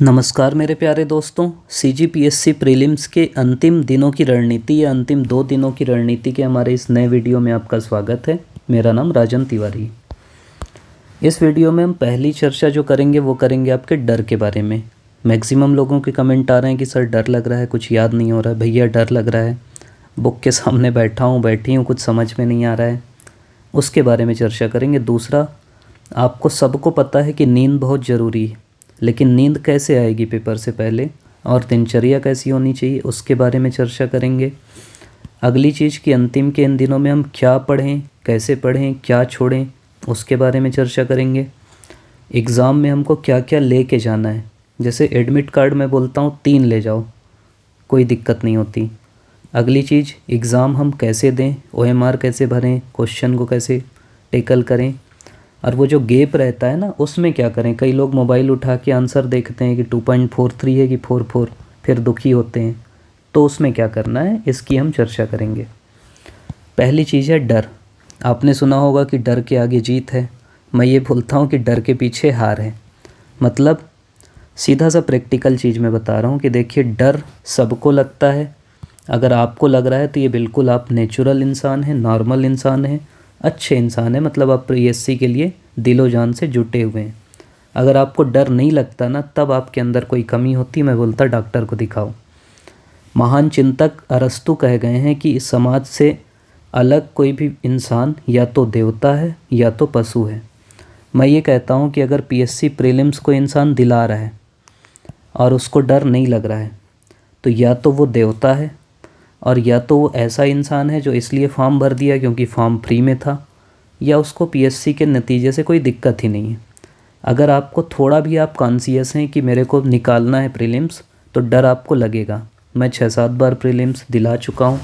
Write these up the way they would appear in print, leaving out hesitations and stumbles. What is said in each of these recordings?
नमस्कार मेरे प्यारे दोस्तों। सीजीपीएससी प्रीलिम्स के अंतिम दिनों की रणनीति या अंतिम 2 दिनों की रणनीति के हमारे इस नए वीडियो में आपका स्वागत है। मेरा नाम राजन तिवारी। इस वीडियो में हम पहली चर्चा जो करेंगे वो करेंगे आपके डर के बारे में। मैक्सिमम लोगों के कमेंट आ रहे हैं कि सर डर लग रहा है, कुछ याद नहीं हो रहा है। भैया डर लग रहा है, बुक के सामने बैठी हूँ, कुछ समझ में नहीं आ रहा है, उसके बारे में चर्चा करेंगे। दूसरा, आपको सबको पता है कि नींद बहुत ज़रूरी है, लेकिन नींद कैसे आएगी पेपर से पहले और दिनचर्या कैसी होनी चाहिए उसके बारे में चर्चा करेंगे। अगली चीज़ कि अंतिम के इन दिनों में हम क्या पढ़ें, कैसे पढ़ें, क्या छोड़ें, उसके बारे में चर्चा करेंगे। एग्ज़ाम में हमको क्या क्या ले के जाना है, जैसे एडमिट कार्ड में बोलता हूँ 3 ले जाओ, कोई दिक्कत नहीं होती। अगली चीज़, एग्ज़ाम हम कैसे दें, OMR कैसे भरें, क्वेश्चन को कैसे टेकल करें, और वो जो गैप रहता है ना उसमें क्या करें। कई लोग मोबाइल उठा के आंसर देखते हैं कि 2.43 है कि 44, फिर दुखी होते हैं, तो उसमें क्या करना है इसकी हम चर्चा करेंगे। पहली चीज़ है डर। आपने सुना होगा कि डर के आगे जीत है। मैं ये बोलता हूँ कि डर के पीछे हार है। मतलब सीधा सा प्रैक्टिकल चीज़ मैं बता रहा हूँ कि देखिए, डर सबको लगता है। अगर आपको लग रहा है तो ये बिल्कुल आप नेचुरल इंसान हैं, नॉर्मल इंसान हैं, अच्छे इंसान है, मतलब आप PSC के लिए दिलो जान से जुटे हुए हैं। अगर आपको डर नहीं लगता ना, तब आपके अंदर कोई कमी होती। मैं बोलता डॉक्टर को दिखाओ। महान चिंतक अरस्तु कह गए हैं कि इस समाज से अलग कोई भी इंसान या तो देवता है या तो पशु है। मैं ये कहता हूँ कि अगर PSC प्रीलिम्स को इंसान दिला रहा है और उसको डर नहीं लग रहा है, तो या तो वो देवता है और या तो वो ऐसा इंसान है जो इसलिए फॉर्म भर दिया क्योंकि फॉर्म फ्री में था, या उसको PSC के नतीजे से कोई दिक्कत ही नहीं है। अगर आपको थोड़ा भी आप कॉन्शियस हैं कि मेरे को निकालना है प्रीलिम्स, तो डर आपको लगेगा। मैं 6-7 बार प्रीलिम्स दिला चुका हूँ।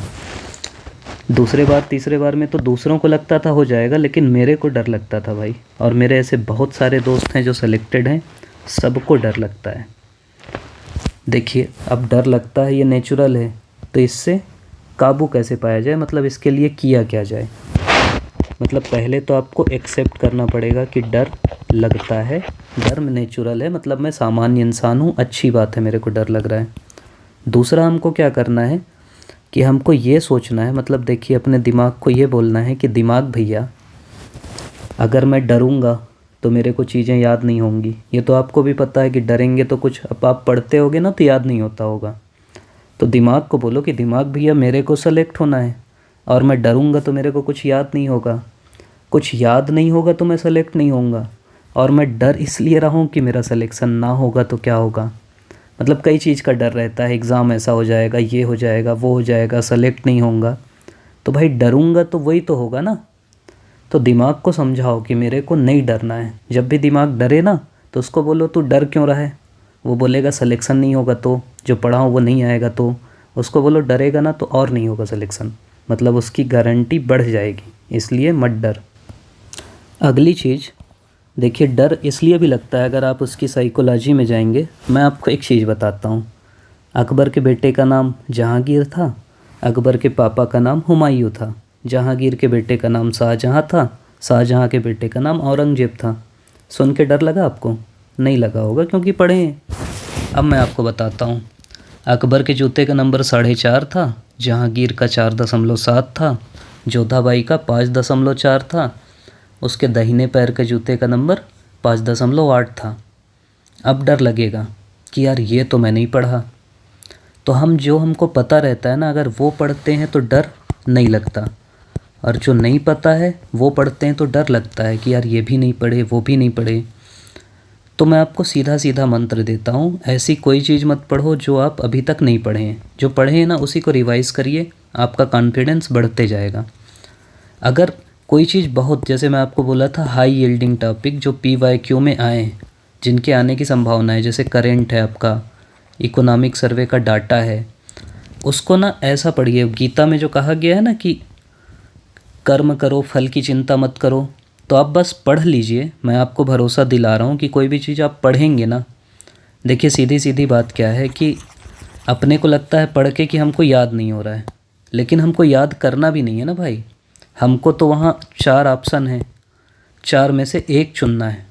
दूसरे बार तीसरे बार में तो दूसरों को लगता था हो जाएगा, लेकिन मेरे को डर लगता था भाई। और मेरे ऐसे बहुत सारे दोस्त हैं जो सेलेक्टेड हैं, सबको डर लगता है। देखिए, अब डर लगता है, ये नेचुरल है, तो इससे काबू कैसे पाया जाए, मतलब इसके लिए किया क्या जाए। मतलब पहले तो आपको एक्सेप्ट करना पड़ेगा कि डर लगता है, डर नेचुरल है, मतलब मैं सामान्य इंसान हूँ, अच्छी बात है मेरे को डर लग रहा है। दूसरा, हमको क्या करना है कि हमको ये सोचना है, मतलब देखिए अपने दिमाग को ये बोलना है कि दिमाग भैया, अगर मैं डरूँगा तो मेरे को चीज़ें याद नहीं होंगी। ये तो आपको भी पता है कि डरेंगे तो कुछ, अब आप पढ़ते होगे ना तो याद नहीं होता होगा। तो दिमाग को बोलो कि दिमाग भैया मेरे को सेलेक्ट होना है, और मैं डरूंगा तो मेरे को कुछ याद नहीं होगा, कुछ याद नहीं होगा तो मैं सेलेक्ट नहीं होऊंगा, और मैं डर इसलिए रहा हूँ कि मेरा सिलेक्शन ना होगा तो क्या होगा। मतलब कई चीज़ का डर रहता है, एग्ज़ाम ऐसा हो जाएगा, ये हो जाएगा, वो हो जाएगा, सेलेक्ट नहीं होऊंगा। तो भाई डरूंगा तो वही तो होगा ना। तो दिमाग को समझाओ कि मेरे को नहीं डरना है। जब भी दिमाग डरे ना तो उसको बोलो तू डर क्यों रहा है। वो बोलेगा सिलेक्शन नहीं होगा तो, जो पढ़ा हो वो नहीं आएगा तो। उसको बोलो डरेगा ना तो और नहीं होगा सिलेक्शन, मतलब उसकी गारंटी बढ़ जाएगी, इसलिए मत डर। अगली चीज़, देखिए डर इसलिए भी लगता है, अगर आप उसकी साइकोलॉजी में जाएंगे। मैं आपको एक चीज़ बताता हूँ। अकबर के बेटे का नाम जहांगीर था, अकबर के पापा का नाम हुमायूं था, जहांगीर के बेटे का नाम शाहजहां था, शाहजहां के बेटे का नाम औरंगजेब था। सुन के डर लगा आपको? नहीं लगा होगा क्योंकि पढ़े हैं। अब मैं आपको बताता हूँ। अकबर के जूते का नंबर 4.5 था, जहांगीर का 4.7 था, जोधाबाई का 5.4 था, उसके दाहिने पैर के जूते का नंबर 5.8 था। अब डर लगेगा कि यार ये तो मैं नहीं पढ़ा। तो हम जो हमको पता रहता है ना, अगर वो पढ़ते हैं तो डर नहीं लगता, और जो नहीं पता है वो पढ़ते हैं तो डर लगता है कि यार ये भी नहीं पढ़े, वो भी नहीं पढ़े। तो मैं आपको सीधा सीधा मंत्र देता हूँ, ऐसी कोई चीज़ मत पढ़ो जो आप अभी तक नहीं पढ़े हैं। जो पढ़े हैं ना उसी को रिवाइज़ करिए, आपका कॉन्फिडेंस बढ़ते जाएगा। अगर कोई चीज़ बहुत, जैसे मैं आपको बोला था हाई यील्डिंग टॉपिक जो PYQ में आए हैं, जिनके आने की संभावना है, जैसे करेंट है आपका, इकोनॉमिक सर्वे का डाटा है, उसको ना ऐसा पढ़िए। गीता में जो कहा गया है ना कि कर्म करो फल की चिंता मत करो, तो आप बस पढ़ लीजिए। मैं आपको भरोसा दिला रहा हूँ कि कोई भी चीज़ आप पढ़ेंगे ना, देखिए सीधी सीधी बात क्या है कि अपने को लगता है पढ़ के कि हमको याद नहीं हो रहा है, लेकिन हमको याद करना भी नहीं है ना भाई। हमको तो वहाँ 4 ऑप्शन हैं, 4 में से एक चुनना है।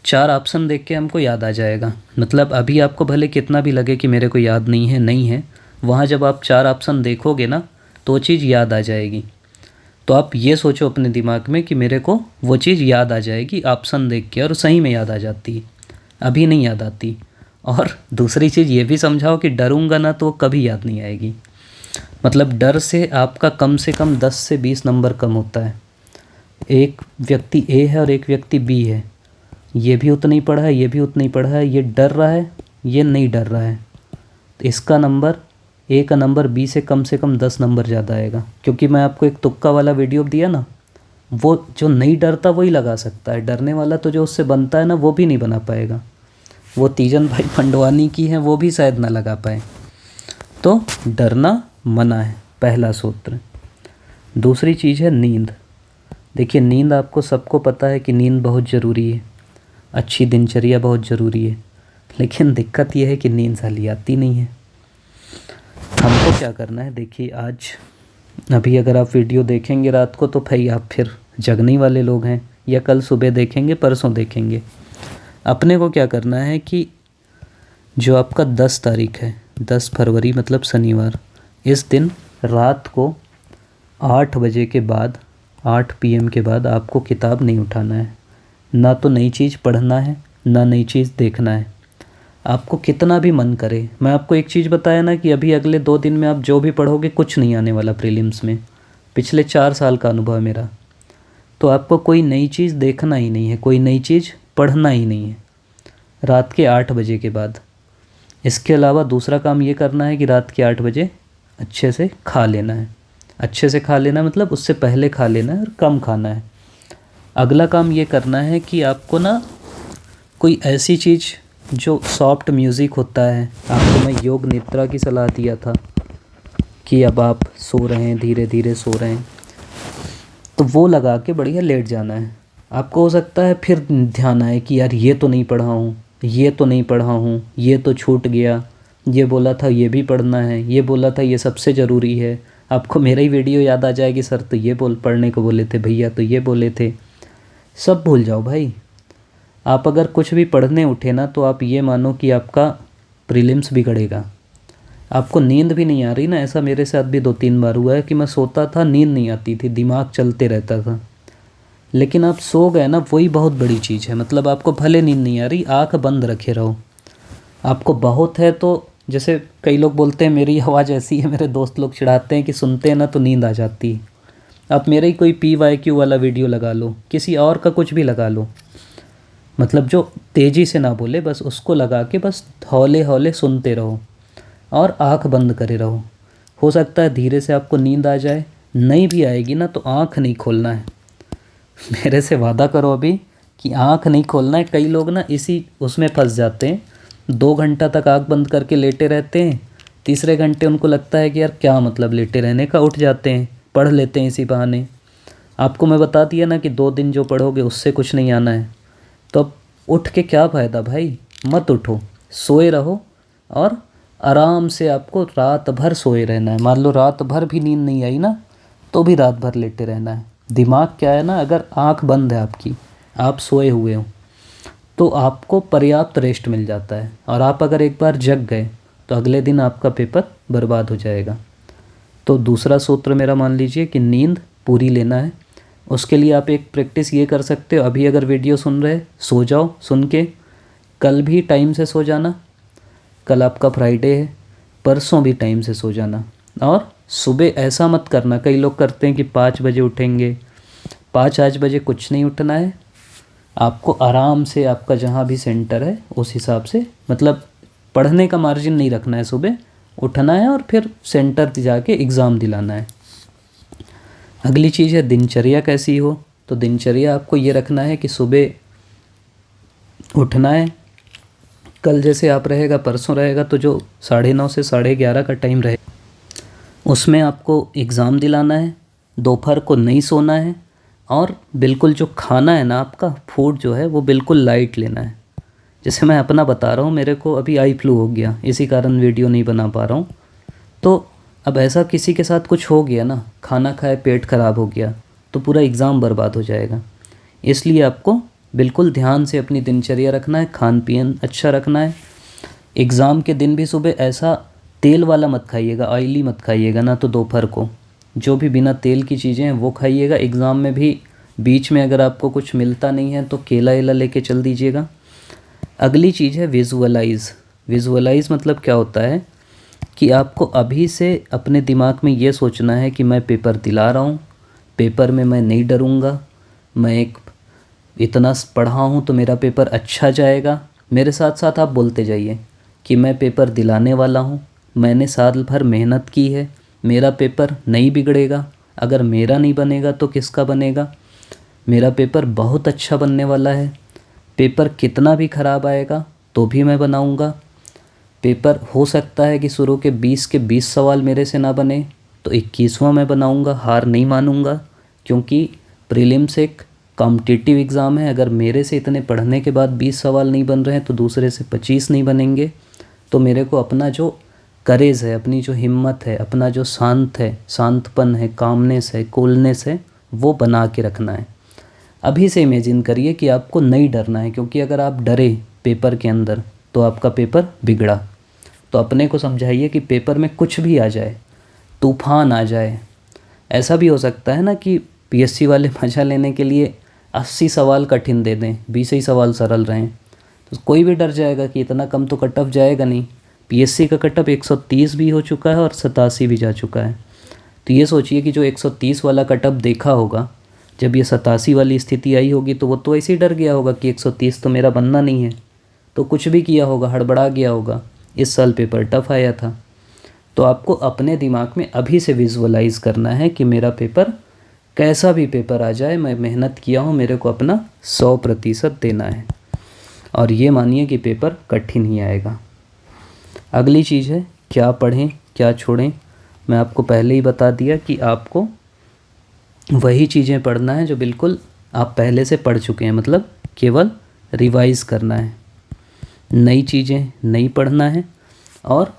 4 ऑप्शन देख के हमको याद आ जाएगा। मतलब अभी आपको भले कितना भी लगे कि मेरे को याद नहीं है, वहाँ जब आप 4 ऑप्शन देखोगे ना तो वो चीज़ याद आ जाएगी। तो आप ये सोचो अपने दिमाग में कि मेरे को वो चीज़ याद आ जाएगी ऑप्शन देख के, और सही में याद आ जाती है, अभी नहीं याद आती। और दूसरी चीज़ ये भी समझाओ कि डरूंगा ना तो कभी याद नहीं आएगी। मतलब डर से आपका कम से कम 10 से 20 नंबर कम होता है। एक व्यक्ति ए है और एक व्यक्ति बी है, ये भी उतना ही पढ़ा है, ये भी उतना ही पढ़ा है, ये डर रहा है, ये नहीं डर रहा है, तो इसका नंबर ए का नंबर बी से कम 10 नंबर ज़्यादा आएगा। क्योंकि मैं आपको एक तुक्का वाला वीडियो दिया ना, वो जो नहीं डरता वही लगा सकता है, डरने वाला तो जो उससे बनता है ना वो भी नहीं बना पाएगा। वो तीजन भाई पंडवानी की है, वो भी शायद ना लगा पाए। तो डरना मना है, पहला सूत्र। दूसरी चीज़ है नींद। देखिए नींद आपको सबको पता है कि नींद बहुत ज़रूरी है, अच्छी दिनचर्या बहुत ज़रूरी है, लेकिन दिक्कत यह है कि नींद साली आती नहीं है। हमको क्या करना है, देखिए आज अभी अगर आप वीडियो देखेंगे रात को तो भाई आप फिर जगने वाले लोग हैं, या कल सुबह देखेंगे, परसों देखेंगे। अपने को क्या करना है कि जो आपका 10 तारीख है, 10 फरवरी मतलब शनिवार, इस दिन रात को 8 बजे के बाद, 8 PM के बाद आपको किताब नहीं उठाना है। ना तो नई चीज़ पढ़ना है, ना नई चीज़ देखना है। आपको कितना भी मन करे, मैं आपको एक चीज़ बताया ना कि अभी अगले 2 दिन में आप जो भी पढ़ोगे कुछ नहीं आने वाला प्रीलिम्स में। पिछले 4 साल का अनुभव है मेरा। तो आपको कोई नई चीज़ देखना ही नहीं है, कोई नई चीज़ पढ़ना ही नहीं है रात के 8 बजे के बाद। इसके अलावा दूसरा काम ये करना है कि रात के 8 बजे अच्छे से खा लेना है। अच्छे से खा लेना मतलब उससे पहले खा लेना है और कम खाना है। अगला काम ये करना है कि आपको ना कोई ऐसी चीज़ जो सॉफ्ट म्यूज़िक होता है, आपको मैं योग निद्रा की सलाह दिया था कि अब आप सो रहे हैं, धीरे धीरे सो रहे हैं, तो वो लगा के बढ़िया लेट जाना है। आपको हो सकता है फिर ध्यान आए कि यार ये तो नहीं पढ़ा हूँ, ये तो नहीं पढ़ा हूँ, ये तो छूट गया, ये बोला था ये भी पढ़ना है, ये बोला था ये सबसे ज़रूरी है। आपको मेरा ही वीडियो याद आ जाएगी, सर तो ये पढ़ने को बोले थे, भैया तो ये बोले थे। सब भूल जाओ भाई। आप अगर कुछ भी पढ़ने उठे ना तो आप ये मानो कि आपका प्रीलिम्स बिगड़ेगा। आपको नींद भी नहीं आ रही ना, ऐसा मेरे साथ भी 2-3 बार हुआ है कि मैं सोता था, नींद नहीं आती थी, दिमाग चलते रहता था। लेकिन आप सो गए ना, वही बहुत बड़ी चीज़ है। मतलब आपको भले नींद नहीं आ रही, आँख बंद रखे रहो। आपको बहुत है तो, जैसे कई लोग बोलते हैं मेरी आवाज़ ऐसी है, मेरे दोस्त लोग चिढ़ाते हैं कि सुनते हैं ना तो नींद आ जाती है। आप मेरा ही कोई PYQ वाला वीडियो लगा लो, किसी और का कुछ भी लगा लो, मतलब जो तेज़ी से ना बोले, बस उसको लगा के बस हौले हौले सुनते रहो और आँख बंद करे रहो। हो सकता है धीरे से आपको नींद आ जाए, नहीं भी आएगी ना तो आँख नहीं खोलना है। मेरे से वादा करो अभी कि आँख नहीं खोलना है। कई लोग ना इसी उसमें फंस जाते हैं, 2 घंटा तक आँख बंद करके लेटे रहते हैं, तीसरे घंटे उनको लगता है कि यार क्या मतलब लेटे रहने का, उठ जाते हैं, पढ़ लेते हैं इसी बहाने। आपको मैं बता दिया ना कि 2 दिन जो पढ़ोगे उससे कुछ नहीं आना है, तो अब उठ के क्या फ़ायदा भाई। मत उठो, सोए रहो और आराम से आपको रात भर सोए रहना है। मान लो रात भर भी नींद नहीं आई ना तो भी रात भर लेटे रहना है। दिमाग क्या है ना, अगर आँख बंद है आपकी, आप सोए हुए हो, तो आपको पर्याप्त रेस्ट मिल जाता है। और आप अगर एक बार जग गए तो अगले दिन आपका पेपर बर्बाद हो जाएगा। तो दूसरा सूत्र मेरा मान लीजिए कि नींद पूरी लेना है। उसके लिए आप एक प्रैक्टिस ये कर सकते हो, अभी अगर वीडियो सुन रहे सो जाओ सुन के, कल भी टाइम से सो जाना, कल आपका फ्राइडे है, परसों भी टाइम से सो जाना। और सुबह ऐसा मत करना, कई लोग करते हैं कि 5 बजे उठेंगे, 5-8 बजे कुछ नहीं उठना है। आपको आराम से आपका जहाँ भी सेंटर है उस हिसाब से, मतलब पढ़ने का मार्जिन नहीं रखना है, सुबह उठना है और फिर सेंटर जाके एग्ज़ाम दिलाना है। अगली चीज़ है दिनचर्या कैसी हो, तो दिनचर्या आपको ये रखना है कि सुबह उठना है। कल जैसे आप रहेगा, परसों रहेगा, तो जो 9:30 से 11:30 का टाइम रहे उसमें आपको एग्ज़ाम दिलाना है। दोपहर को नहीं सोना है और बिल्कुल जो खाना है ना आपका फूड जो है वो बिल्कुल लाइट लेना है। जैसे मैं अपना बता रहा हूँ, मेरे को अभी आई फ्लू हो गया, इसी कारण वीडियो नहीं बना पा रहा हूँ। तो अब ऐसा किसी के साथ कुछ हो गया ना, खाना खाए पेट ख़राब हो गया, तो पूरा एग्ज़ाम बर्बाद हो जाएगा। इसलिए आपको बिल्कुल ध्यान से अपनी दिनचर्या रखना है, खान पीन अच्छा रखना है। एग्ज़ाम के दिन भी सुबह ऐसा तेल वाला मत खाइएगा, ऑयली मत खाइएगा, ना तो दोपहर को जो भी बिना तेल की चीज़ें हैं वो खाइएगा। एग्ज़ाम में भी बीच में अगर आपको कुछ मिलता नहीं है तो केला वेला लेके चल दीजिएगा। अगली चीज़ है विजुअलाइज़। विजुअलाइज़ मतलब क्या होता है कि आपको अभी से अपने दिमाग में ये सोचना है कि मैं पेपर दिला रहा हूँ, पेपर में मैं नहीं डरूँगा, मैं एक इतना पढ़ा हूँ तो मेरा पेपर अच्छा जाएगा। मेरे साथ साथ आप बोलते जाइए कि मैं पेपर दिलाने वाला हूँ, मैंने साल भर मेहनत की है, मेरा पेपर नहीं बिगड़ेगा, अगर मेरा नहीं बनेगा तो किसका बनेगा, मेरा पेपर बहुत अच्छा बनने वाला है, पेपर कितना भी ख़राब आएगा तो भी मैं बनाऊँगा। पेपर हो सकता है कि शुरू के 20 सवाल मेरे से ना बने तो 21वां मैं बनाऊँगा, हार नहीं मानूँगा, क्योंकि प्रीलिम्स एक कॉम्पिटिटिव एग्ज़ाम है। अगर मेरे से इतने पढ़ने के बाद 20 सवाल नहीं बन रहे हैं तो दूसरे से 25 नहीं बनेंगे। तो मेरे को अपना जो करेज है, अपनी जो हिम्मत है, अपना जो शांतपन है, कामनेस है, कूलनेस है, वो बना के रखना है। अभी से इमेजिन करिए कि आपको नहीं डरना है, क्योंकि अगर आप डरे पेपर के अंदर तो आपका पेपर बिगड़ा। तो अपने को समझाइए कि पेपर में कुछ भी आ जाए, तूफान आ जाए, ऐसा भी हो सकता है ना कि पीएससी वाले मज़ा लेने के लिए 80 सवाल कठिन दे दें, 20 ही सवाल सरल रहें, तो कोई भी डर जाएगा कि इतना कम तो कट ऑफ जाएगा नहीं। पीएससी का कट ऑफ 130 भी हो चुका है और 87 भी जा चुका है। तो ये सोचिए कि जो 130 वाला कट ऑफ देखा होगा, जब ये 87 वाली स्थिति आई होगी तो वो तो ऐसे ही डर गया होगा कि 130 तो मेरा बनना नहीं है, तो कुछ भी किया होगा, हड़बड़ा गया होगा। इस साल पेपर टफ आया था। तो आपको अपने दिमाग में अभी से विजुअलाइज़ करना है कि मेरा पेपर कैसा भी पेपर आ जाए, मैं मेहनत किया हूँ, मेरे को अपना 100% देना है, और ये मानिए कि पेपर कठिन ही आएगा। अगली चीज़ है क्या पढ़ें क्या छोड़ें। मैं आपको पहले ही बता दिया कि आपको वही चीज़ें पढ़ना है जो बिल्कुल आप पहले से पढ़ चुके हैं, मतलब केवल रिवाइज करना है, नई चीज़ें नहीं पढ़ना है। और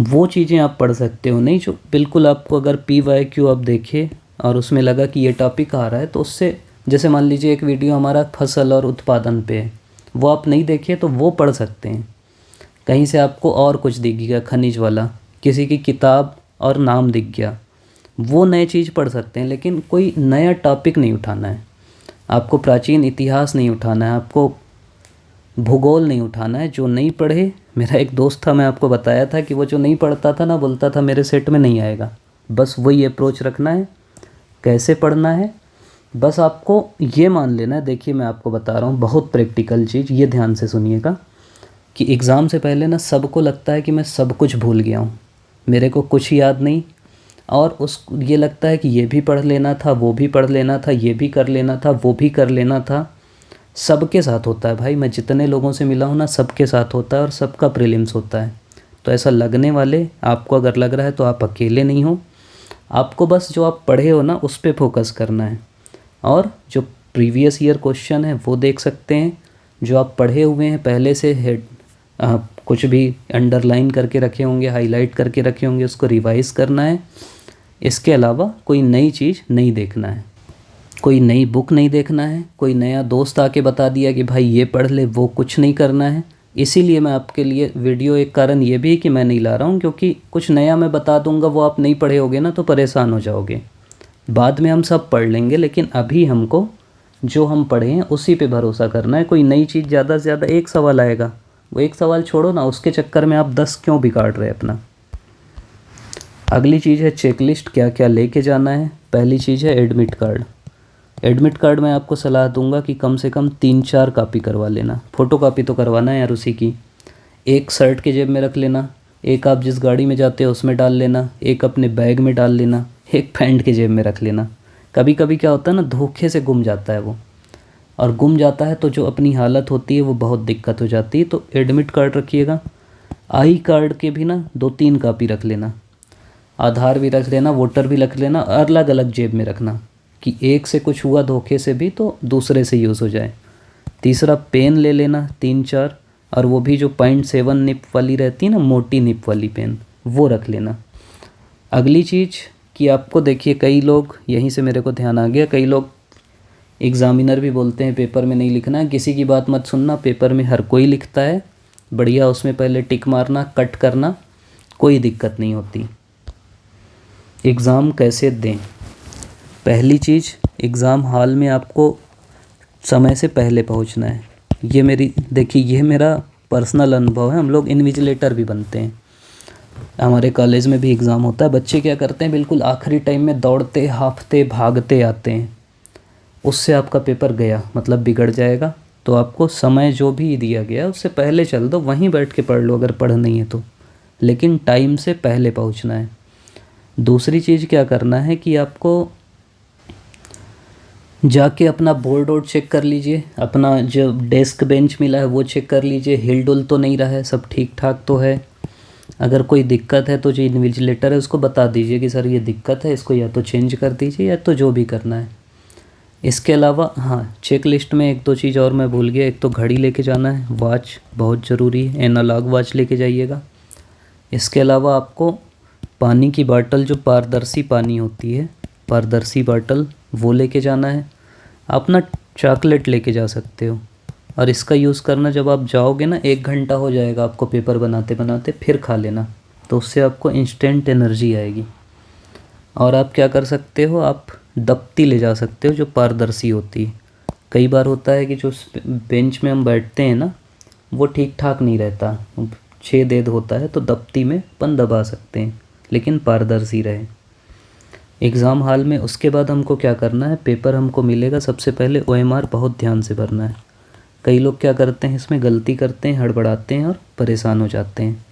वो चीज़ें आप पढ़ सकते हो नहीं जो बिल्कुल आपको, अगर PYQ आप देखें और उसमें लगा कि ये टॉपिक आ रहा है तो उससे, जैसे मान लीजिए एक वीडियो हमारा फसल और उत्पादन पे है, वो आप नहीं देखे तो वो पढ़ सकते हैं। कहीं से आपको और कुछ दिख गया खनिज वाला, किसी की किताब और नाम दिख गया, वो नए चीज़ पढ़ सकते हैं, लेकिन कोई नया टॉपिक नहीं उठाना है आपको, प्राचीन इतिहास नहीं उठाना है आपको, भूगोल नहीं उठाना है। जो नहीं पढ़े, मेरा एक दोस्त था, मैं आपको बताया था कि वो जो नहीं पढ़ता था ना, बोलता था मेरे सेट में नहीं आएगा। बस वही अप्रोच रखना है। कैसे पढ़ना है, बस आपको ये मान लेना है। देखिए मैं आपको बता रहा हूँ बहुत प्रैक्टिकल चीज़, ये ध्यान से सुनिएगा कि एग्ज़ाम से पहले ना सबको लगता है कि मैं सब कुछ भूल गया हूँ, मेरे को कुछ याद नहीं, और ये लगता है कि ये भी पढ़ लेना था, वो भी पढ़ लेना था, ये भी कर लेना था, वो भी कर लेना था। सबके साथ होता है भाई, मैं जितने लोगों से मिला हूँ ना, सबके साथ होता है और सबका प्रीलिम्स होता है। तो ऐसा लगने वाले, आपको अगर लग रहा है तो आप अकेले नहीं हो। आपको बस जो आप पढ़े हो ना उस पर फोकस करना है, और जो प्रीवियस ईयर क्वेश्चन है वो देख सकते हैं, जो आप पढ़े हुए हैं पहले से कुछ भी अंडरलाइन करके रखे होंगे, हाईलाइट करके रखे होंगे, उसको रिवाइज़ करना है। इसके अलावा कोई नई चीज़ नहीं देखना है, कोई नई बुक नहीं देखना है, कोई नया दोस्त आके बता दिया कि भाई ये पढ़ ले, वो कुछ नहीं करना है। इसीलिए मैं आपके लिए वीडियो, एक कारण ये भी है कि मैं नहीं ला रहा हूँ, क्योंकि कुछ नया मैं बता दूँगा, वो आप नहीं पढ़े होगे ना तो परेशान हो जाओगे। बाद में हम सब पढ़ लेंगे, लेकिन अभी हमको जो हम पढ़े हैं उसी पे भरोसा करना है। कोई नई चीज़, ज़्यादा से ज़्यादा एक सवाल आएगा, वो एक सवाल छोड़ो ना, उसके चक्कर में आप 10 क्यों बिगाड़ रहे अपना। अगली चीज़ है चेकलिस्ट, क्या क्या लेके जाना है। पहली चीज़ है एडमिट कार्ड। एडमिट कार्ड में आपको सलाह दूंगा कि कम से कम 3-4 कापी करवा लेना, फ़ोटो कापी तो करवाना है यार उसी की। एक शर्ट के जेब में रख लेना, एक आप जिस गाड़ी में जाते हो उसमें डाल लेना, एक अपने बैग में डाल लेना, एक पैंट के जेब में रख लेना। कभी कभी क्या होता है ना, धोखे से गुम जाता है वो, और गुम जाता है तो जो अपनी हालत होती है वो बहुत दिक्कत हो जाती है। तो एडमिट कार्ड रखिएगा। आई कार्ड के भी ना 2-3 कापी रख लेना, आधार भी रख लेना, वोटर भी रख लेना, अलग अलग जेब में रखना कि एक से कुछ हुआ धोखे से भी तो दूसरे से यूज़ हो जाए। तीसरा पेन ले लेना 3-4, और वो भी जो 0.7 निप वाली रहती है ना, मोटी निप वाली पेन, वो रख लेना। अगली चीज़ कि आपको देखिए, कई लोग, यहीं से मेरे को ध्यान आ गया, कई लोग एग्ज़ामिनर भी बोलते हैं पेपर में नहीं लिखना है, किसी की बात मत सुनना, पेपर में हर कोई लिखता है, बढ़िया उसमें पहले टिक मारना, कट करना, कोई दिक्कत नहीं होती। एग्ज़ाम कैसे दें? पहली चीज़, एग्ज़ाम हॉल में आपको समय से पहले पहुंचना है। ये मेरा पर्सनल अनुभव है। हम लोग इन्विजिलेटर भी बनते हैं, हमारे कॉलेज में भी एग्ज़ाम होता है। बच्चे क्या करते हैं, बिल्कुल आखिरी टाइम में दौड़ते हाँफते भागते आते हैं, उससे आपका पेपर गया, मतलब बिगड़ जाएगा। तो आपको समय जो भी दिया गया उससे पहले चल दो, वहीं बैठ के पढ़ लो अगर पढ़ नहीं है तो, लेकिन टाइम से पहले पहुंचना है। दूसरी चीज़ क्या करना है कि आपको जाके अपना बोर्ड वोर्ड चेक कर लीजिए, अपना जो डेस्क बेंच मिला है वो चेक कर लीजिए, हिल डुल तो नहीं रहा है, सब ठीक ठाक तो है। अगर कोई दिक्कत है तो जो इन्विजिलेटर है उसको बता दीजिए कि सर ये दिक्कत है, इसको या तो चेंज कर दीजिए या तो जो भी करना है। इसके अलावा हाँ, चेक लिस्ट में एक दो चीज़ और मैं भूल गया, एक तो घड़ी लेके जाना है, वॉच बहुत ज़रूरी है, एनालॉग वॉच लेके जाइएगा। इसके अलावा आपको पानी की बॉटल, जो पारदर्शी पानी होती है, पारदर्शी बॉटल वो लेके जाना है। आप ना चॉकलेट लेके जा सकते हो, और इसका यूज़ करना जब आप जाओगे ना, 1 घंटा हो जाएगा आपको पेपर बनाते बनाते, फिर खा लेना, तो उससे आपको इंस्टेंट एनर्जी आएगी। और आप क्या कर सकते हो, आप दफ्ती ले जा सकते हो जो पारदर्शी होती है। कई बार होता है कि जो बेंच में हम बैठते हैं ना, वो ठीक ठाक नहीं रहता, छेद एद होता है, तो दफ्ती में अपन दबा सकते हैं, लेकिन पारदर्शी रहे एग्ज़ाम हॉल में। उसके बाद हमको क्या करना है, पेपर हमको मिलेगा, सबसे पहले OMR बहुत ध्यान से भरना है। कई लोग क्या करते हैं, इसमें गलती करते हैं, हड़बड़ाते हैं और परेशान हो जाते हैं।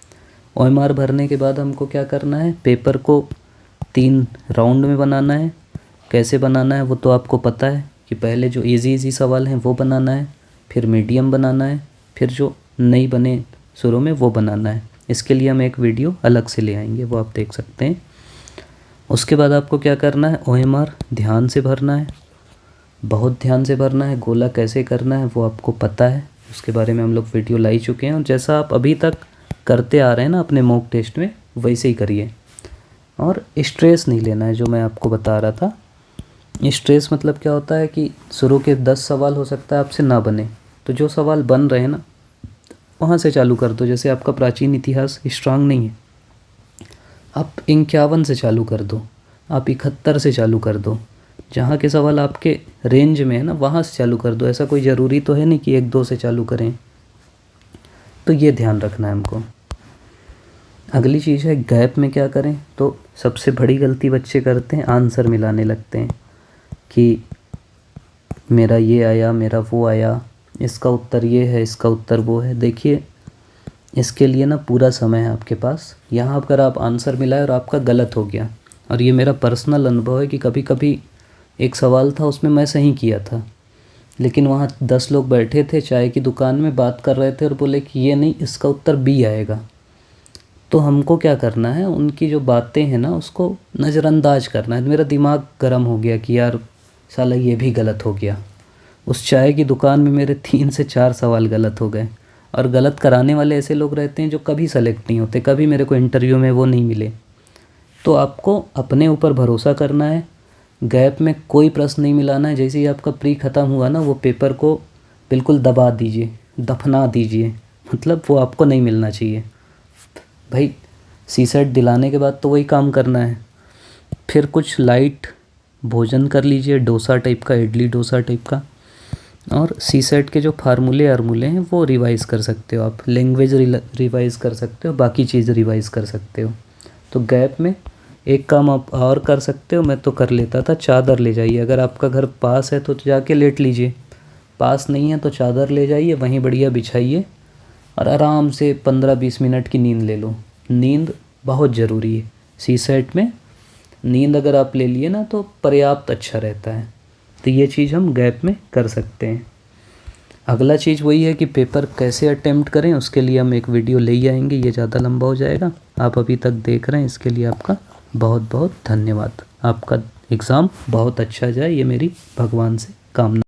OMR भरने के बाद हमको क्या करना है, पेपर को 3 राउंड में बनाना है। कैसे बनाना है वो तो आपको पता है कि पहले जो इजी सवाल हैं वो बनाना है, फिर मीडियम बनाना है, फिर जो नहीं बने शुरू में वो बनाना है। इसके लिए हम एक वीडियो अलग से ले आएंगे, वो आप देख सकते हैं। उसके बाद आपको क्या करना है, OMR ध्यान से भरना है, बहुत ध्यान से भरना है। गोला कैसे करना है वो आपको पता है, उसके बारे में हम लोग वीडियो ला ही चुके हैं, और जैसा आप अभी तक करते आ रहे हैं ना अपने मॉक टेस्ट में, वैसे ही करिए। और स्ट्रेस नहीं लेना है, जो मैं आपको बता रहा था। स्ट्रेस मतलब क्या होता है कि शुरू के 10 सवाल हो सकता है आपसे ना बने, तो जो सवाल बन रहे हैं ना वहाँ से चालू कर दो। जैसे आपका प्राचीन इतिहास स्ट्रांग नहीं है, आप 51 से चालू कर दो, आप 71 से चालू कर दो, जहाँ के सवाल आपके रेंज में है ना वहाँ से चालू कर दो। ऐसा कोई ज़रूरी तो है नहीं कि 1-2 से चालू करें, तो ये ध्यान रखना है हमको। अगली चीज़ है गैप में क्या करें, तो सबसे बड़ी गलती बच्चे करते हैं, आंसर मिलाने लगते हैं कि मेरा ये आया, मेरा वो आया, इसका उत्तर ये है, इसका उत्तर वो है। देखिए इसके लिए ना पूरा समय है आपके पास। यहाँ अगर आप आंसर मिलाए और आपका गलत हो गया, और ये मेरा पर्सनल अनुभव है कि कभी कभी एक सवाल था उसमें मैं सही किया था, लेकिन वहाँ 10 लोग बैठे थे चाय की दुकान में बात कर रहे थे और बोले कि ये नहीं, इसका उत्तर B आएगा। तो हमको क्या करना है, उनकी जो बातें हैं ना उसको नज़रअंदाज करना है। मेरा दिमाग गर्म हो गया कि यार साला ये भी गलत हो गया। उस चाय की दुकान में मेरे 3 से 4 सवाल गलत हो गए, और गलत कराने वाले ऐसे लोग रहते हैं जो कभी सेलेक्ट नहीं होते, कभी मेरे को इंटरव्यू में वो नहीं मिले। तो आपको अपने ऊपर भरोसा करना है, गैप में कोई प्रश्न नहीं मिलाना है। जैसे ही आपका प्री ख़त्म हुआ ना, वो पेपर को बिल्कुल दबा दीजिए, दफना दीजिए, मतलब वो आपको नहीं मिलना चाहिए भाई। CSET दिलाने के बाद तो वही काम करना है। फिर कुछ लाइट भोजन कर लीजिए, डोसा टाइप का, इडली डोसा टाइप का। और CSET के जो फार्मूले हैं वो रिवाइज़ कर सकते हो आप, लैंग्वेज रिवाइज़ कर सकते हो, बाकी चीज़ रिवाइज़ कर सकते हो। तो गैप में एक काम आप और कर सकते हो, मैं तो कर लेता था, चादर ले जाइए। अगर आपका घर पास है तो जाके लेट लीजिए, पास नहीं है तो चादर ले जाइए, वहीं बढ़िया बिछाइए और आराम से 15-20 मिनट की नींद ले लो। नींद बहुत ज़रूरी है CSET में। नींद अगर आप ले लिए ना तो पर्याप्त अच्छा रहता है। तो ये चीज़ हम गैप में कर सकते हैं। अगला चीज़ वही है कि पेपर कैसे अटेम्प्ट करें, उसके लिए हम एक वीडियो ले ही आएंगे, ये ज़्यादा लंबा हो जाएगा। आप अभी तक देख रहे हैं, इसके लिए आपका बहुत बहुत धन्यवाद। आपका एग्ज़ाम बहुत अच्छा जाए, ये मेरी भगवान से कामना।